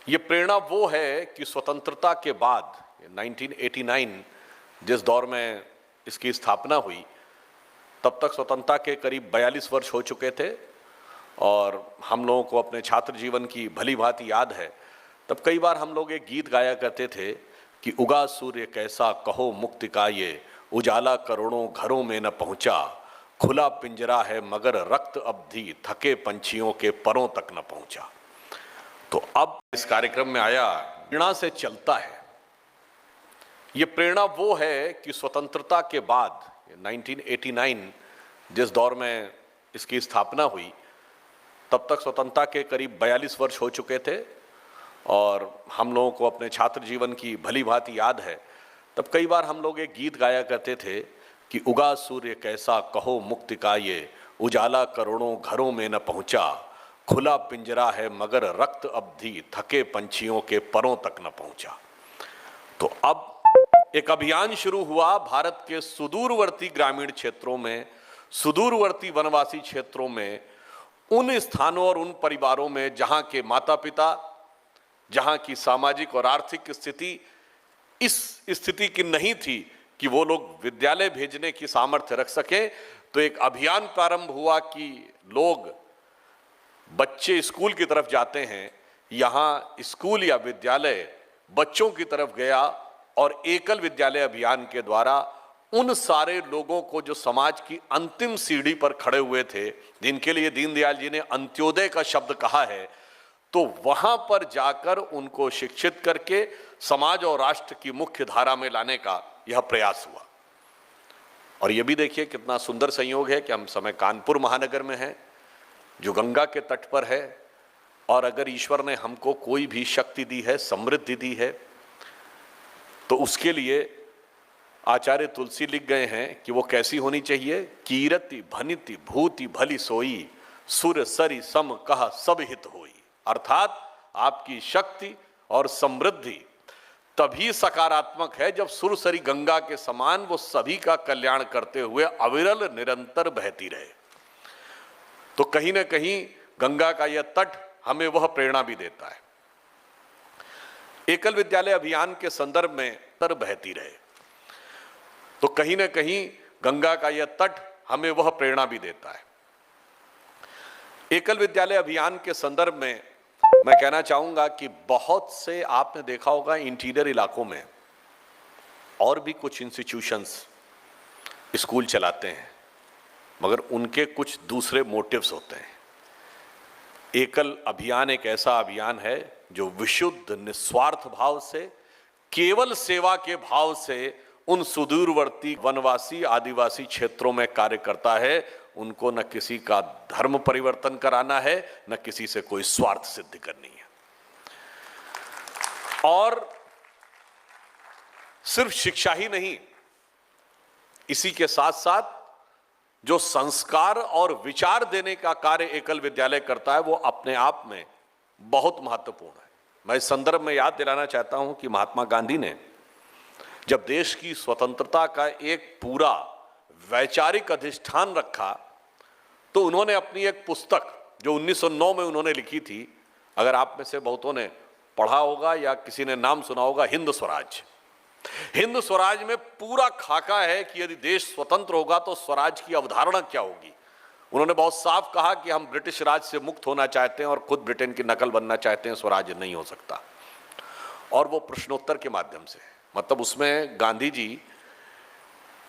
ये प्रेरणा वो है कि स्वतंत्रता के बाद 1989 जिस दौर में इसकी स्थापना हुई, तब तक स्वतंत्रता के करीब 42 वर्ष हो चुके थे और हम लोगों को अपने छात्र जीवन की भली भांति याद है। तब कई बार हम लोग एक गीत गाया करते थे कि उगा सूर्य कैसा कहो मुक्ति का ये, उजाला करोड़ों घरों में न पहुंचा, खुला पिंजरा है मगर रक्त अवधि थके पंछियों के परों तक न पहुंचा। तो अब इस कार्यक्रम में आया प्रेरणा से चलता है। ये प्रेरणा वो है कि स्वतंत्रता के बाद 1989 जिस दौर में इसकी स्थापना हुई, तब तक स्वतंत्रता के करीब 42 वर्ष हो चुके थे और हम लोगों को अपने छात्र जीवन की भली भांति याद है। तब कई बार हम लोग एक गीत गाया करते थे कि उगा सूर्य कैसा कहो मुक्ति का ये, उजाला करोड़ों घरों में न पहुंचा, खुला पिंजरा है मगर रक्त अवधि थके पंछियों के परों तक न पहुंचा। तो अब एक अभियान शुरू हुआ भारत के सुदूरवर्ती ग्रामीण क्षेत्रों में, सुदूरवर्ती वनवासी क्षेत्रों में, उन स्थानों और उन परिवारों में जहां के माता पिता, जहां की सामाजिक और आर्थिक स्थिति इस स्थिति की नहीं थी कि वो लोग विद्यालय भेजने की सामर्थ्य रख सकें। तो एक अभियान प्रारंभ हुआ कि लोग, बच्चे स्कूल की तरफ जाते हैं, यहां स्कूल या विद्यालय बच्चों की तरफ गया और एकल विद्यालय अभियान के द्वारा उन सारे लोगों को जो समाज की अंतिम सीढ़ी पर खड़े हुए थे, जिनके लिए दीनदयाल जी ने अंत्योदय का शब्द कहा है, तो वहां पर जाकर उनको शिक्षित करके समाज और राष्ट्र की मुख्य धारा में लाने का यह प्रयास हुआ। और यह भी देखिए कितना सुंदर संयोग है कि हम समय कानपुर महानगर में हैं, जो गंगा के तट पर है। और अगर ईश्वर ने हमको कोई भी शक्ति दी है, समृद्धि दी है, तो उसके लिए आचार्य तुलसी लिख गए हैं कि वो कैसी होनी चाहिए। कीरति भनिति भूति भली सोई, सुर सरी सम कहा सब हित होई। अर्थात आपकी शक्ति और समृद्धि तभी सकारात्मक है जब सुरसरी गंगा के समान वो सभी का कल्याण करते हुए अविरल निरंतर बहती रहे। तो कहीं ना कहीं गंगा का यह तट हमें वह प्रेरणा भी देता है। एकल विद्यालय अभियान के संदर्भ में तर बहती रहे, तो कहीं ना कहीं गंगा का यह तट हमें वह प्रेरणा भी देता है। एकल विद्यालय अभियान के संदर्भ में मैं कहना चाहूंगा कि बहुत से आपने देखा होगा इंटीरियर इलाकों में और भी कुछ इंस्टीट्यूशंस स्कूल चलाते हैं, मगर उनके कुछ दूसरे मोटिव्स होते हैं। एकल अभियान एक ऐसा अभियान है जो विशुद्ध निस्वार्थ भाव से, केवल सेवा के भाव से उन सुदूरवर्ती वनवासी आदिवासी क्षेत्रों में कार्य करता है। उनको न किसी का धर्म परिवर्तन कराना है, न किसी से कोई स्वार्थ सिद्ध करनी है। और सिर्फ शिक्षा ही नहीं, इसी के साथ साथ जो संस्कार और विचार देने का कार्य एकल विद्यालय करता है, वो अपने आप में बहुत महत्वपूर्ण है। मैं इस संदर्भ में याद दिलाना चाहता हूं कि महात्मा गांधी ने जब देश की स्वतंत्रता का एक पूरा वैचारिक अधिष्ठान रखा, तो उन्होंने अपनी एक पुस्तक जो 1909 में उन्होंने लिखी थी, अगर आप में से बहुतों ने पढ़ा होगा या किसी ने नाम सुना होगा, हिंद स्वराज। हिंद स्वराज में पूरा खाका है कि यदि देश स्वतंत्र होगा तो स्वराज की अवधारणा क्या होगी। उन्होंने बहुत साफ कहा कि हम ब्रिटिश राज से मुक्त होना चाहते हैं और खुद ब्रिटेन की नकल बनना चाहते हैं, स्वराज नहीं हो सकता। और वो प्रश्नोत्तर के माध्यम से, मतलब उसमें गांधी जी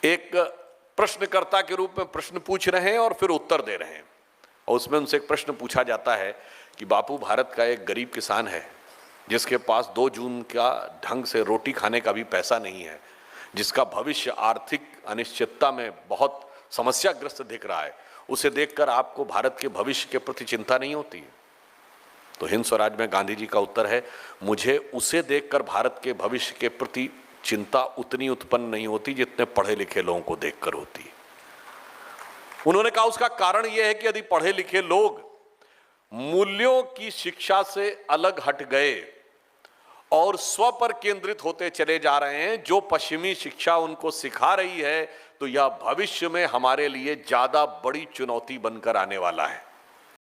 एक प्रश्नकर्ता के रूप में प्रश्न पूछ रहे हैं और फिर उत्तर दे रहे हैं। और उसमें उनसे एक प्रश्न पूछा जाता है कि बापू, भारत का एक गरीब किसान है जिसके पास 2 जून का ढंग से रोटी खाने का भी पैसा नहीं है, जिसका भविष्य आर्थिक अनिश्चितता में बहुत समस्याग्रस्त दिख रहा है, उसे देखकर आपको भारत के भविष्य के प्रति चिंता नहीं होती है? तो हिंद स्वराज में गांधी जी का उत्तर है, मुझे उसे देखकर भारत के भविष्य के प्रति चिंता उतनी उत्पन्न नहीं होती जितने पढ़े लिखे लोगों को देखकर होती है। उन्होंने कहा उसका कारण यह है कि यदि पढ़े लिखे लोग मूल्यों की शिक्षा से अलग हट गए और स्व पर केंद्रित होते चले जा रहे हैं, जो पश्चिमी शिक्षा उनको सिखा रही है, तो यह भविष्य में हमारे लिए ज्यादा बड़ी चुनौती बनकर आने वाला है।